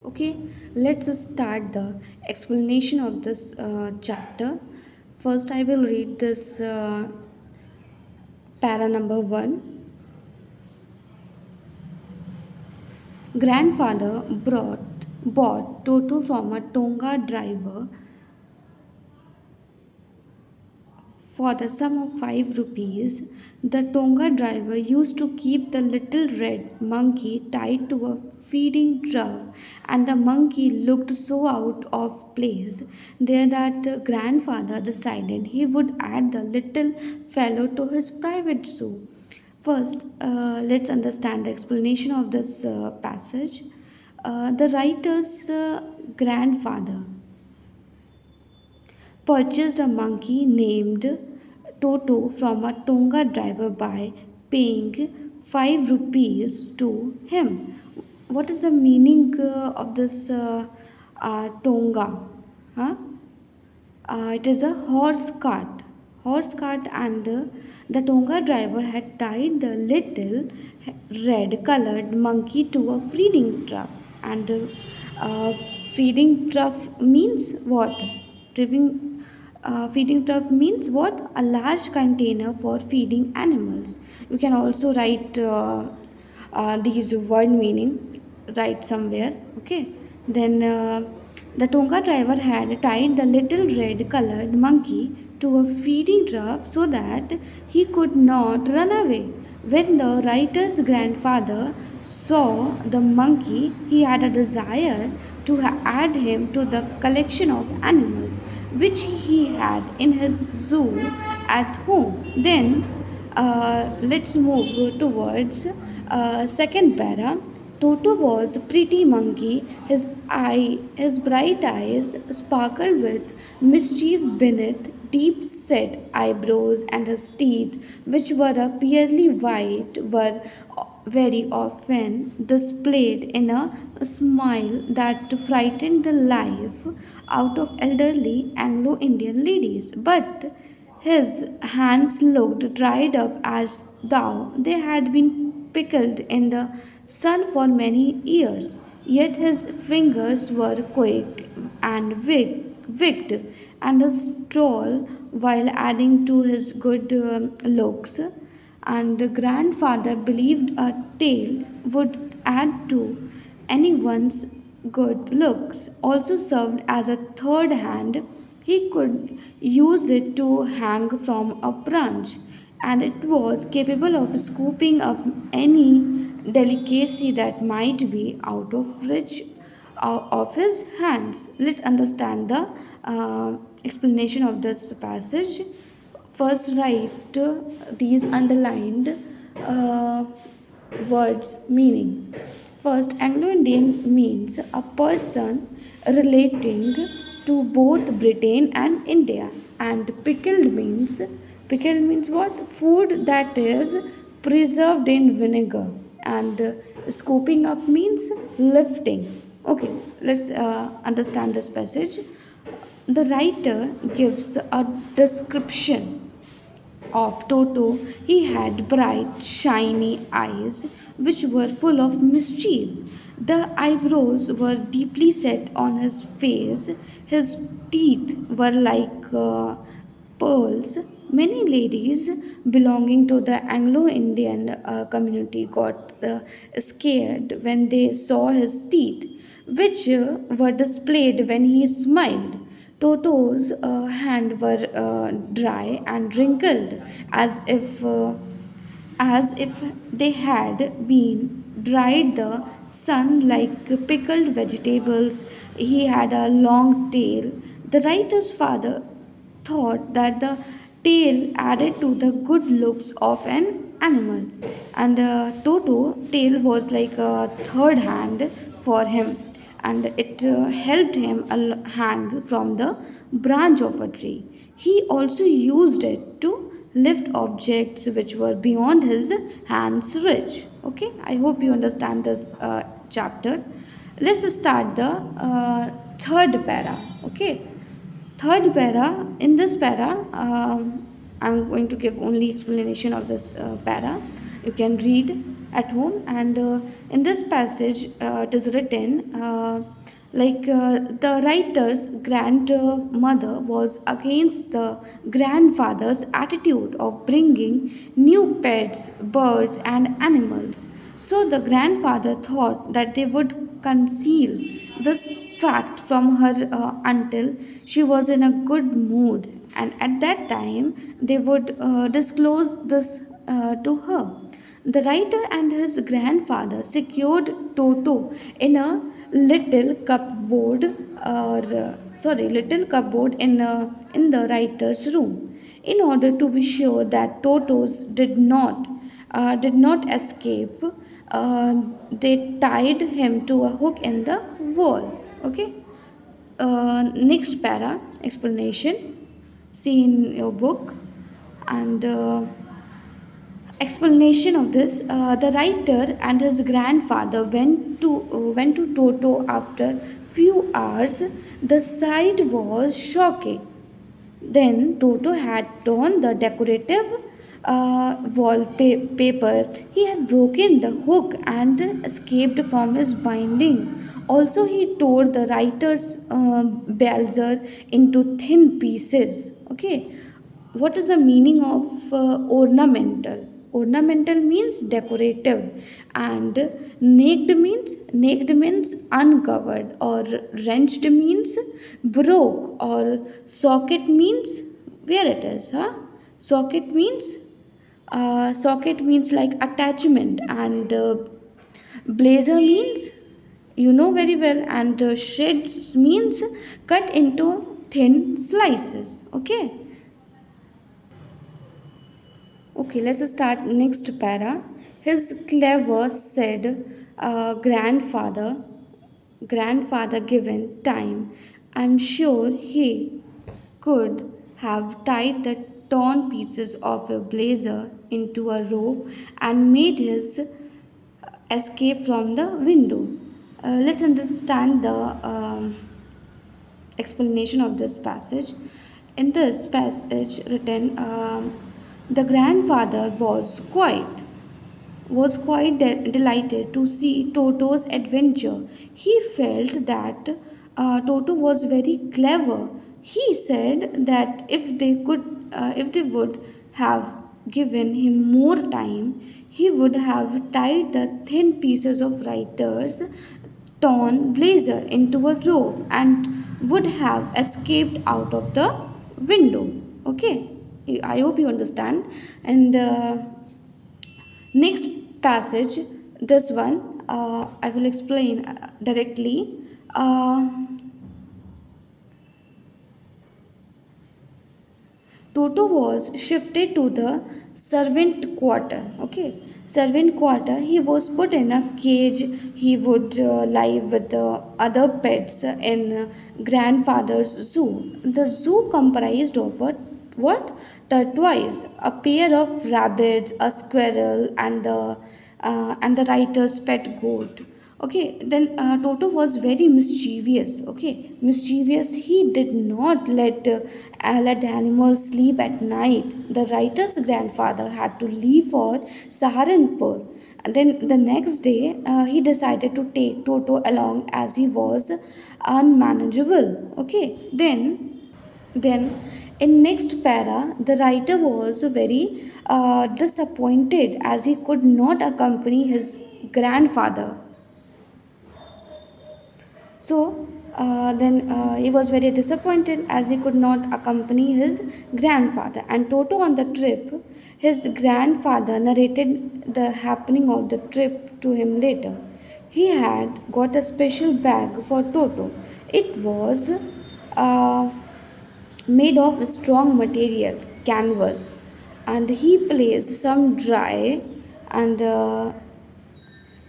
Okay, let's start the explanation of this chapter. First, I will read this para number one. Grandfather bought Toto from a Tonga driver for the sum of 5 rupees. The Tonga driver used to keep the little red monkey tied to a feeding trough, and the monkey looked so out of place there that grandfather decided he would add the little fellow to his private zoo. First, let's understand the explanation of this passage. The writer's grandfather purchased a monkey named Toto from a Tonga driver by paying 5 rupees to him. What is the meaning of this Tonga? Huh? It is a horse cart. Horse cart, and the Tonga driver had tied the little red colored monkey to a feeding trough. And uh, feeding trough means what? Feeding trough means what? A large container for feeding animals. You can also write these word meaning, write somewhere. Okay. Then the Tonga driver had tied the little red colored monkey to a feeding trough so that he could not run away. When the writer's grandfather saw the monkey, he had a desire to add him to the collection of animals which he had in his zoo at home. Then let's move towards second para. Toto was a pretty monkey. His bright eyes sparkled with mischief beneath deep-set eyebrows, and his teeth, which were a pearly white, were very often displayed in a smile that frightened the life out of elderly Anglo-Indian ladies. But his hands looked dried up as though they had been pickled in the sun for many years. Yet his fingers were quick and wicked, and his tall, while adding to his good looks. And the grandfather believed a tail would add to anyone's good looks. Also served as a third hand, he could use it to hang from a branch, and it was capable of scooping up any delicacy that might be out of reach of his hands. Let's understand the explanation of this passage. First, write these underlined uh, words meaning. First, Anglo Indian means a person relating to both Britain and India, and pickled means what? Food that is preserved in vinegar, and scooping up means lifting. Okay, let's understand this passage. The writer gives a description of Toto. He had bright, shiny eyes which were full of mischief. The eyebrows were deeply set on his face. His teeth were like pearls. Many ladies belonging to the Anglo Indian community got scared when they saw his teeth, which were displayed when he smiled. Toto's hands were dry and wrinkled, as if they had been dried the sun like pickled vegetables. He had a long tail. The writer's father thought that the tail added to the good looks of an animal, and Toto tail was like a third hand for him, and it helped him hang from the branch of a tree. He also used it to lift objects which were beyond his hands reach. Okay, I hope you understand this chapter. Let's start the third para. Okay, third para. In this para, I'm going to give only explanation of this para. You can read at home. And in this passage it is written, the writer's grandmother was against the grandfather's attitude of bringing new pets, birds, and animals. So the grandfather thought that they would conceal this fact from her until she was in a good mood, and at that time they would disclose this to her. The writer and his grandfather secured Toto in a little cupboard, little cupboard in the writer's room, in order to be sure that Totos did not escape. They tied him to a hook in the wall. Okay. Next para explanation. See in your book. And explanation of this, the writer and his grandfather went to Toto after few hours. The sight was shocking. Then Toto had torn the decorative wallpaper. He had broken the hook and escaped from his binding. Also, he tore the writer's belzer into thin pieces. Okay, what is the meaning of ornamental means decorative, and naked means uncovered, or wrenched means broke, or socket means where it is, socket means like attachment, and blazer means you know very well, and shreds means cut into thin slices. Okay. Okay, let's start next para. His clever said, grandfather given time, I'm sure he could have tied the torn pieces of a blazer into a rope and made his escape from the window. Let's understand the explanation of this passage. In this passage written, the grandfather was quite delighted to see Toto's adventure. He felt that Toto was very clever. He said that if they would have given him more time, he would have tied the thin pieces of writer's torn blazer into a rope and would have escaped out of the window. Okay, I hope you understand. And next passage, this one, I will explain directly. uh, Toto was shifted to the servant quarter. Okay, servant quarter. He was put in a cage. He would live with the other pets in grandfather's zoo. The zoo comprised of what? Tortoise, a pair of rabbits, a squirrel, and the writer's pet goat. Okay, then Toto was very mischievous. Okay, mischievous. He did not let the animals sleep at night. The writer's grandfather had to leave for Saharanpur. And then the next day, he decided to take Toto along as he was unmanageable. Okay, then in next para, the writer was very disappointed as he could not accompany his grandfather. So then he was very disappointed as he could not accompany his grandfather. And Toto on the trip, his grandfather narrated the happening of the trip to him later. He had got a special bag for Toto. It was uh, made of strong material, canvas, and he placed and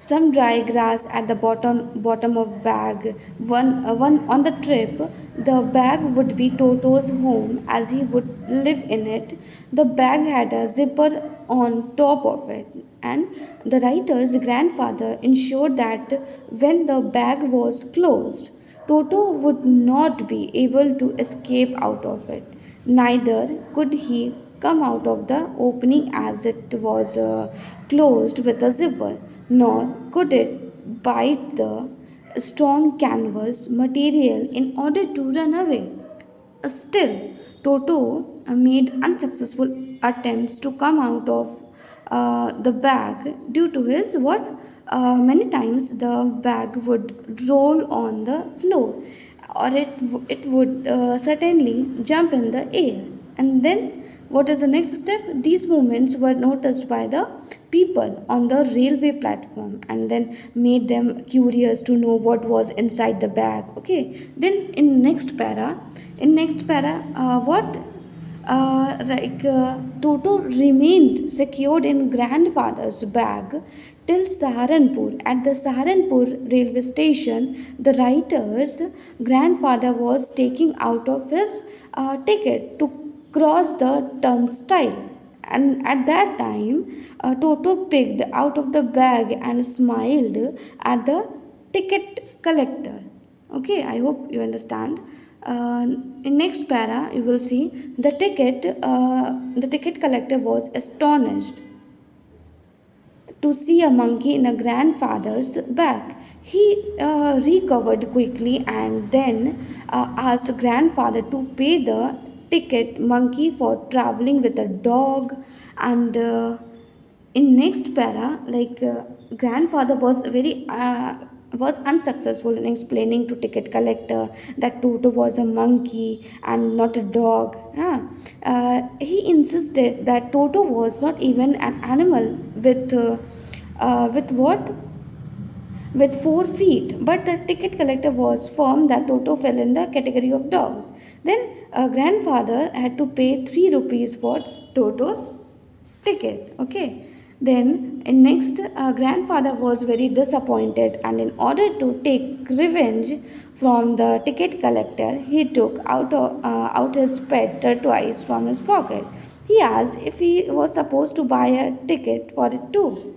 some dry grass at the bottom of bag. One on the trip, the bag would be Toto's home as he would live in it. The bag had a zipper on top of it, and the writer's grandfather ensured that when the bag was closed, Toto would not be able to escape out of it. Neither could he come out of the opening as it was closed with a zipper, nor could it bite the strong canvas material in order to run away. Still, Toto made unsuccessful attempts to come out of the bag due to his what? Many times the bag would roll on the floor, or it would certainly jump in the air. And then, what is the next step? These movements were noticed by the people on the railway platform and then made them curious to know what was inside the bag. Okay, then in next para, what Toto remained secured in grandfather's bag till Saharanpur. At the Saharanpur railway station, the writer's grandfather was taking out of his ticket to cross the turnstile. And at that time, Toto picked out of the bag and smiled at the ticket collector. Okay, I hope you understand. In next para, you will see the ticket collector was astonished to see a monkey in a grandfather's bag. He recovered quickly and then asked grandfather to pay the ticket monkey for traveling with a dog. And in next para, grandfather was unsuccessful in explaining to ticket collector that Toto was a monkey and not a dog. He insisted that Toto was not even an animal with what? With 4 feet. But the ticket collector was firm that Toto fell in the category of dogs. Then grandfather had to pay 3 rupees for Toto's ticket. Okay. Then in next, grandfather was very disappointed, and in order to take revenge from the ticket collector, he took out his pet tortoise from his pocket. He asked if he was supposed to buy a ticket for it too.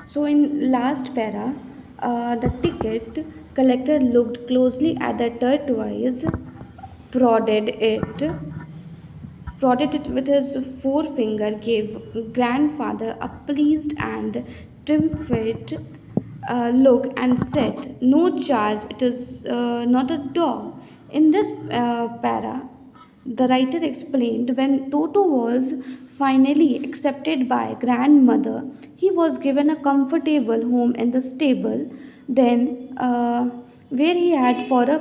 So in last para, the ticket collector looked closely at the tortoise, prodded it, prodded it with his forefinger, gave grandfather a pleased and triumphant look, and said, "No charge, it is not a dog." In this para, the writer explained when Toto was finally accepted by grandmother, he was given a comfortable home in the stable, then where he had for a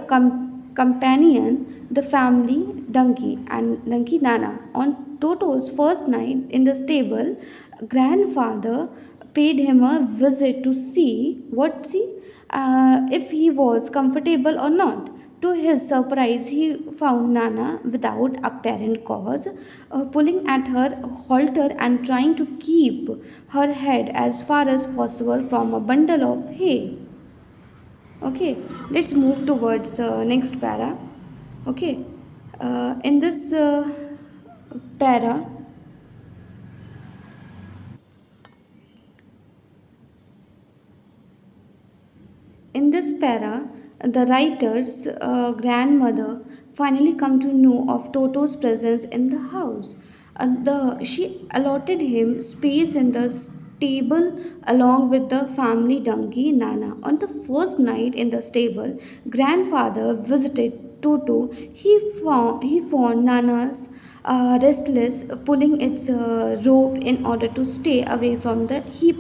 companion the family donkey and donkey Nana. On Toto's first night in the stable, grandfather paid him a visit to see if he was comfortable or not. To his surprise, he found Nana without apparent cause, pulling at her halter and trying to keep her head as far as possible from a bundle of hay. Okay, let's move towards next para. Okay, in this para, In this para, the writer's grandmother finally come to know of Toto's presence in the house. She allotted him space in the stable along with the family donkey Nana. On the first night in the stable, grandfather visited Toto. He found Nana's restless, pulling its rope in order to stay away from the heap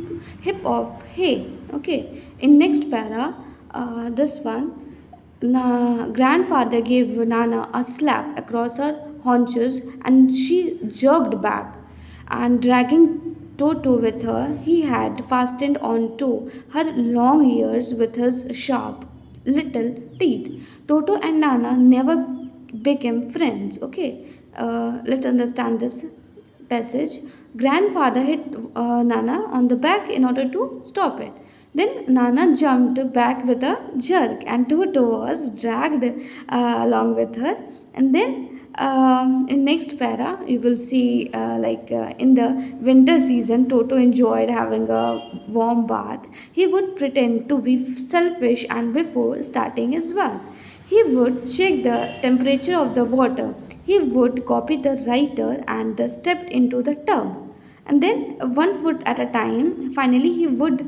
of hay. Okay, in next para, this one, grandfather gave Nana a slap across her haunches and she jerked back. And dragging Toto with her, he had fastened onto her long ears with his sharp little teeth. Toto and Nana never became friends. Okay, let's understand this passage. Grandfather hit Nana on the back in order to stop it. Then Nana jumped back with a jerk, and Toto was dragged along with her. And then in next para, you will see in the winter season, Toto enjoyed having a warm bath. He would pretend to be selfish, and before starting his bath, He would check the temperature of the water. He would copy the writer and step into the tub. And then, 1 foot at a time, finally, he would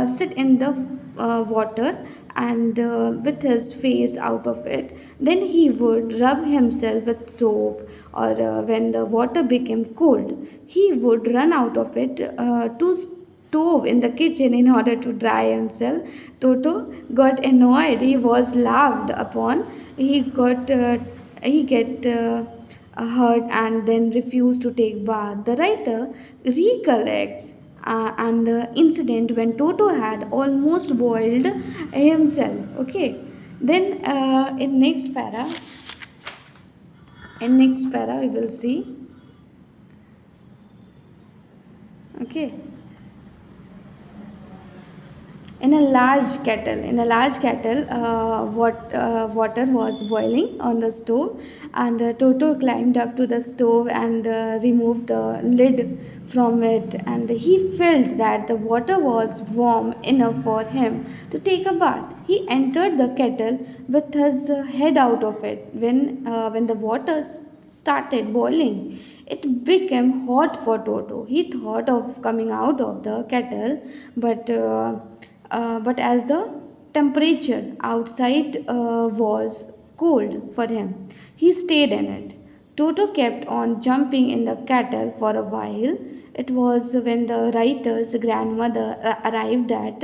sit in the water and with his face out of it. Then he would rub himself with soap, or when the water became cold, he would run out of it to stove in the kitchen in order to dry himself. Toto got annoyed. He was laughed upon. He get hurt and then refused to take bath. The writer recollects an incident when Toto had almost boiled himself. Okay. Then in next para we will see. Okay. In a large kettle, water was boiling on the stove, and Toto climbed up to the stove and removed the lid from it, and he felt that the water was warm enough for him to take a bath. He entered the kettle with his head out of it. When the water started boiling, it became hot for Toto. He thought of coming out of the kettle, but as the temperature outside was cold for him, he stayed in it. Toto kept on jumping in the kettle for a while. It was when the writer's grandmother arrived that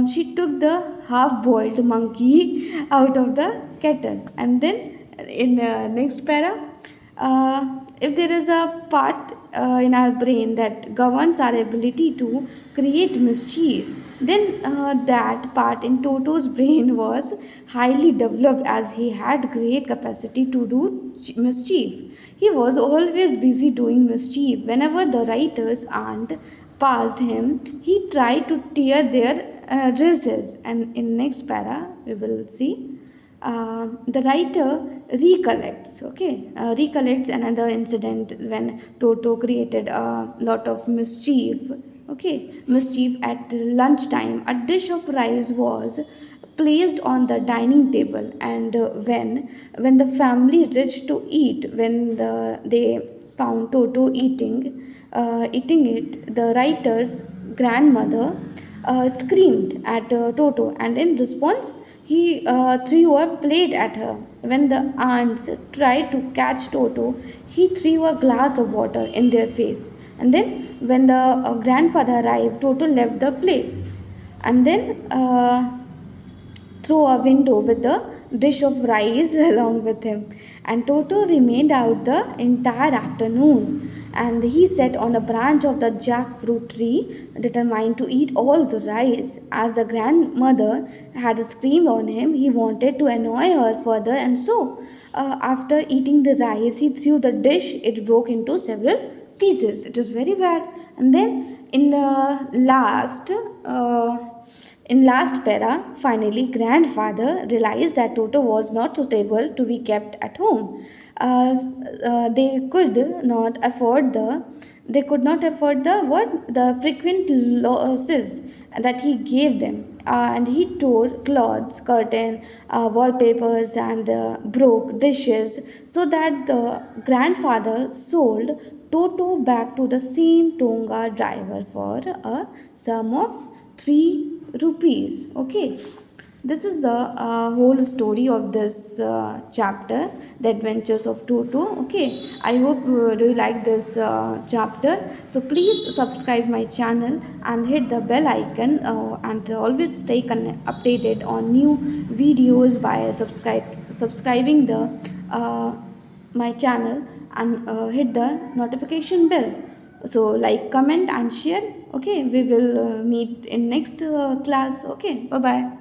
she took the half boiled monkey out of the kettle. And then in the next para, if there is a part in our brain that governs our ability to create mischief, then that part in Toto's brain was highly developed, as he had great capacity to do mischief. He was always busy doing mischief. Whenever the writer's aunt passed him, he tried to tear their dresses. And in next para, we will see the writer recollects another incident when Toto created a lot of mischief at lunchtime. A dish of rice was placed on the dining table, and when the family reached to eat, they found Toto eating it, the writer's grandmother screamed at Toto, and in response, he threw a plate at her. When the aunts tried to catch Toto, he threw a glass of water in their face. And then, when the grandfather arrived, Toto left the place. And then, through a window with a dish of rice along with him. And Toto remained out the entire afternoon. And he sat on a branch of the jackfruit tree, determined to eat all the rice. As the grandmother had screamed on him, he wanted to annoy her further, and so, after eating the rice, he threw the dish. It broke into several pieces. It is very bad. And then, in last para, finally, grandfather realized that Toto was not suitable to be kept at home. They could not afford the frequent losses that he gave them, and he tore clothes, curtain, wallpapers, and broke dishes, so that the grandfather sold Toto back to the same Tonga driver for a sum of 3 rupees. Okay, this is the whole story of this chapter, The Adventures of Toto. Okay, I hope do you like this chapter. So please subscribe my channel and hit the bell icon, and always stay updated on new videos by subscribing the my channel, and hit the notification bell. So like, comment and share. Okay, we will meet in next class. Okay, bye bye.